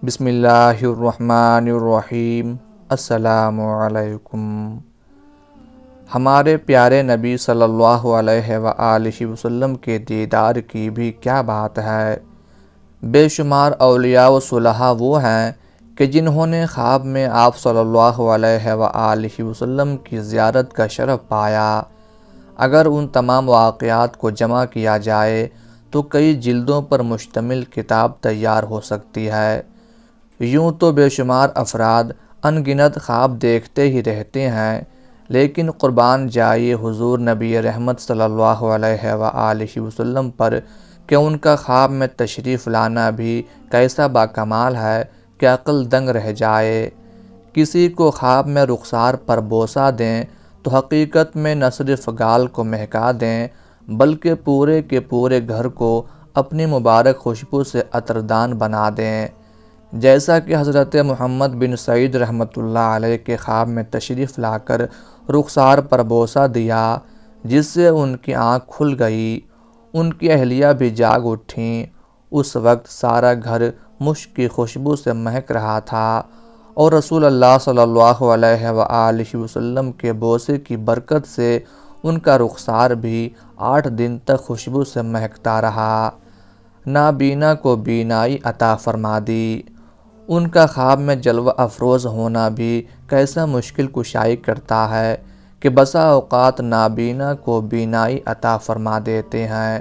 بسم اللہ الرحمن الرحیم۔ السلام علیکم۔ ہمارے پیارے نبی صلی اللہ علیہ وآلہ وسلم کے دیدار کی بھی کیا بات ہے۔ بے شمار اولیاء و صلحاء وہ ہیں کہ جنہوں نے خواب میں آپ صلی اللہ علیہ وآلہ وسلم کی زیارت کا شرف پایا۔ اگر ان تمام واقعات کو جمع کیا جائے تو کئی جلدوں پر مشتمل کتاب تیار ہو سکتی ہے۔ یوں تو بے شمار افراد ان گنت خواب دیکھتے ہی رہتے ہیں، لیکن قربان جائیے حضور نبی رحمت صلی اللہ علیہ وآلہ وسلم پر کہ ان کا خواب میں تشریف لانا بھی کیسا باکمال ہے کہ عقل دنگ رہ جائے۔ کسی کو خواب میں رخسار پر بوسہ دیں تو حقیقت میں نہ صرف گال کو مہکا دیں بلکہ پورے کے پورے گھر کو اپنی مبارک خوشبو سے عطردان بنا دیں۔ جیسا کہ حضرت محمد بن سعید رحمۃ اللہ علیہ کے خواب میں تشریف لا کر رخسار پر بوسہ دیا، جس سے ان کی آنکھ کھل گئی، ان کی اہلیہ بھی جاگ اٹھیں۔ اس وقت سارا گھر مشک کی خوشبو سے مہک رہا تھا اور رسول اللہ صلی اللہ علیہ وآلہ وسلم کے بوسے کی برکت سے ان کا رخسار بھی 8 دن تک خوشبو سے مہکتا رہا۔ نابینا کو بینائی عطا فرما دی۔ ان کا خواب میں جلوہ افروز ہونا بھی کیسا مشکل کشائی کرتا ہے کہ بسا اوقات نابینا کو بینائی عطا فرما دیتے ہیں۔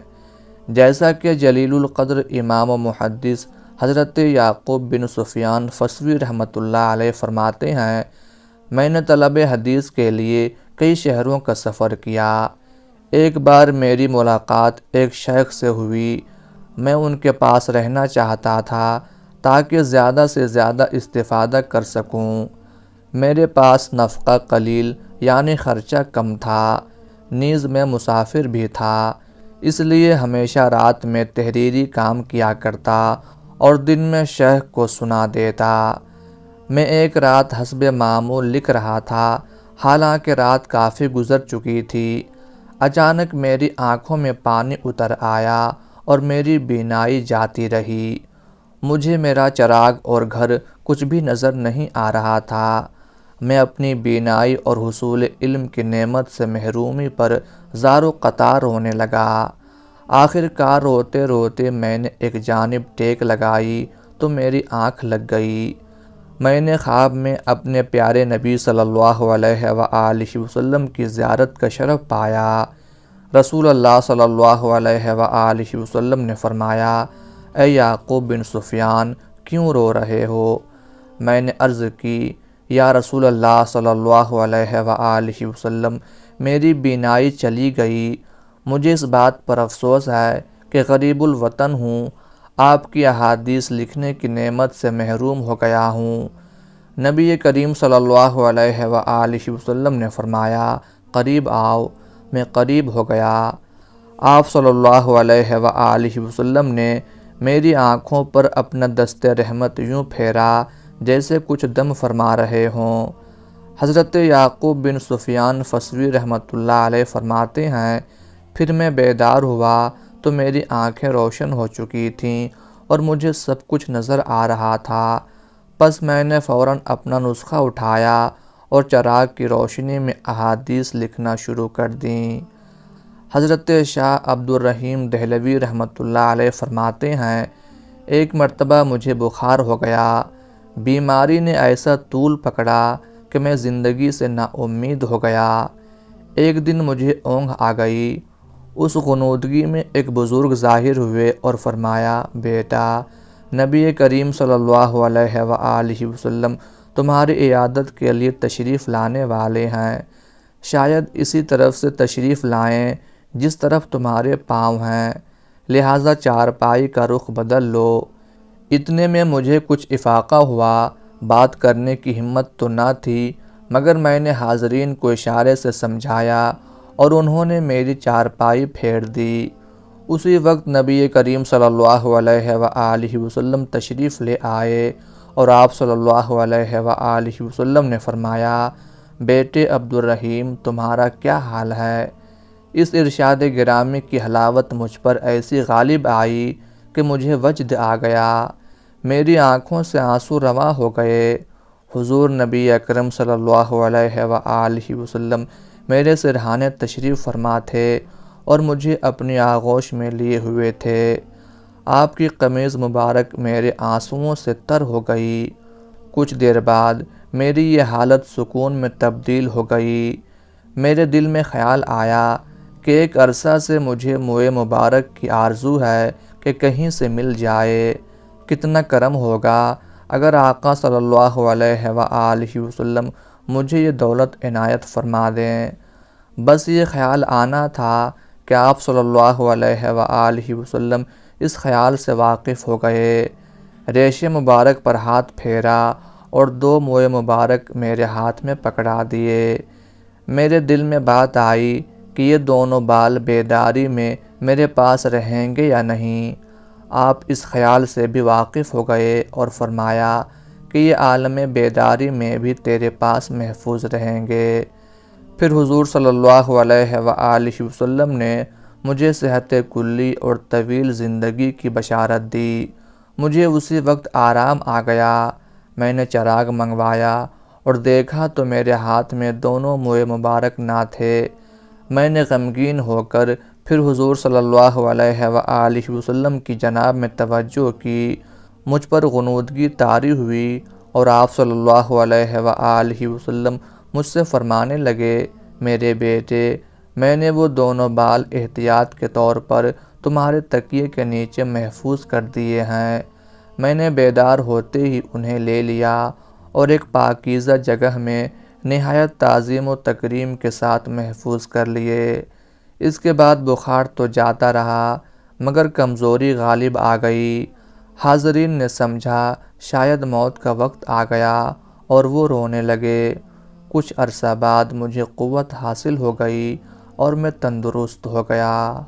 جیسا کہ جلیل القدر امام و محدث حضرت یعقوب بن سفیان فسوی رحمۃ اللہ علیہ فرماتے ہیں، میں نے طلب حدیث کے لیے کئی شہروں کا سفر کیا۔ ایک بار میری ملاقات ایک شیخ سے ہوئی۔ میں ان کے پاس رہنا چاہتا تھا تاکہ زیادہ سے زیادہ استفادہ کر سکوں۔ میرے پاس نفقہ قلیل یعنی خرچہ کم تھا، نیز میں مسافر بھی تھا، اس لیے ہمیشہ رات میں تحریری کام کیا کرتا اور دن میں شیخ کو سنا دیتا۔ میں ایک رات حسب معمول لکھ رہا تھا، حالانکہ رات کافی گزر چکی تھی۔ اچانک میری آنکھوں میں پانی اتر آیا اور میری بینائی جاتی رہی۔ مجھے میرا چراغ اور گھر کچھ بھی نظر نہیں آ رہا تھا۔ میں اپنی بینائی اور حصول علم کی نعمت سے محرومی پر زار و قطار رونے لگا۔ آخر کار روتے روتے میں نے ایک جانب ٹیک لگائی تو میری آنکھ لگ گئی۔ میں نے خواب میں اپنے پیارے نبی صلی اللہ علیہ وآلہ وسلم کی زیارت کا شرف پایا۔ رسول اللہ صلی اللہ علیہ وآلہ وسلم نے فرمایا، اے یعقوب بن سفیان، کیوں رو رہے ہو؟ میں نے عرض کی، یا رسول اللہ صلی اللہ علیہ وآلہ وسلم، میری بینائی چلی گئی۔ مجھے اس بات پر افسوس ہے کہ غریب الوطن ہوں، آپ کی احادیث لکھنے کی نعمت سے محروم ہو گیا ہوں۔ نبی کریم صلی اللہ علیہ وآلہ وسلم نے فرمایا، قریب آؤ۔ میں قریب ہو گیا۔ آپ صلی اللہ علیہ وآلہ وسلم نے میری آنکھوں پر اپنا دست رحمت یوں پھیرا جیسے کچھ دم فرما رہے ہوں۔ حضرت یعقوب بن سفیان فسوی رحمۃ اللہ علیہ فرماتے ہیں، پھر میں بیدار ہوا تو میری آنکھیں روشن ہو چکی تھیں اور مجھے سب کچھ نظر آ رہا تھا۔ پس میں نے فوراً اپنا نسخہ اٹھایا اور چراغ کی روشنی میں احادیث لکھنا شروع کر دیں۔ حضرت شاہ عبد الرحیم دہلوی رحمۃ اللہ علیہ فرماتے ہیں، ایک مرتبہ مجھے بخار ہو گیا۔ بیماری نے ایسا طول پکڑا کہ میں زندگی سے نا امید ہو گیا۔ ایک دن مجھے اونگ آ گئی۔ اس غنودگی میں ایک بزرگ ظاہر ہوئے اور فرمایا، بیٹا، نبی کریم صلی اللہ علیہ وآلہ وسلم تمہاری عیادت کے لیے تشریف لانے والے ہیں۔ شاید اسی طرف سے تشریف لائیں جس طرف تمہارے پاؤں ہیں، لہٰذا چارپائی کا رخ بدل لو۔ اتنے میں مجھے کچھ افاقہ ہوا۔ بات کرنے کی ہمت تو نہ تھی، مگر میں نے حاضرین کو اشارے سے سمجھایا اور انہوں نے میری چارپائی پھیر دی۔ اسی وقت نبی کریم صلی اللہ علیہ وآلہ وسلم تشریف لے آئے اور آپ صلی اللہ علیہ وآلہ وسلم نے فرمایا، بیٹے عبد الرحیم، تمہارا کیا حال ہے؟ اس ارشاد گرامی کی حلاوت مجھ پر ایسی غالب آئی کہ مجھے وجد آ گیا۔ میری آنکھوں سے آنسو رواں ہو گئے۔ حضور نبی اکرم صلی اللہ علیہ وآلہ وسلم میرے سرہانے تشریف فرما تھے اور مجھے اپنی آغوش میں لیے ہوئے تھے۔ آپ کی قمیض مبارک میرے آنسوؤں سے تر ہو گئی۔ کچھ دیر بعد میری یہ حالت سکون میں تبدیل ہو گئی۔ میرے دل میں خیال آیا کہ ایک عرصہ سے مجھے موئے مبارک کی آرزو ہے کہ کہیں سے مل جائے۔ کتنا کرم ہوگا اگر آقا صلی اللہ علیہ وآلہ وسلم مجھے یہ دولت عنایت فرما دیں۔ بس یہ خیال آنا تھا کہ آپ صلی اللہ علیہ وآلہ وسلم اس خیال سے واقف ہو گئے۔ ریشِ مبارک پر ہاتھ پھیرا اور 2 موئے مبارک میرے ہاتھ میں پکڑا دیے۔ میرے دل میں بات آئی کہ یہ دونوں بال بیداری میں میرے پاس رہیں گے یا نہیں۔ آپ اس خیال سے بھی واقف ہو گئے اور فرمایا کہ یہ عالم بیداری میں بھی تیرے پاس محفوظ رہیں گے۔ پھر حضور صلی اللہ علیہ وآلہ وسلم نے مجھے صحت کلی اور طویل زندگی کی بشارت دی۔ مجھے اسی وقت آرام آ گیا۔ میں نے چراغ منگوایا اور دیکھا تو میرے ہاتھ میں دونوں موئے مبارک نہ تھے۔ میں نے غمگین ہو کر پھر حضور صلی اللہ علیہ وآلہ وسلم کی جناب میں توجہ کی۔ مجھ پر غنودگی طاری ہوئی اور آپ صلی اللہ علیہ وآلہ وسلم مجھ سے فرمانے لگے، میرے بیٹے، میں نے وہ دونوں بال احتیاط کے طور پر تمہارے تکیے کے نیچے محفوظ کر دیے ہیں۔ میں نے بیدار ہوتے ہی انہیں لے لیا اور ایک پاکیزہ جگہ میں نہایت تعظیم و تکریم کے ساتھ محفوظ کر لیے۔ اس کے بعد بخار تو جاتا رہا مگر کمزوری غالب آ گئی۔ حاضرین نے سمجھا شاید موت کا وقت آ گیا اور وہ رونے لگے۔ کچھ عرصہ بعد مجھے قوت حاصل ہو گئی اور میں تندرست ہو گیا۔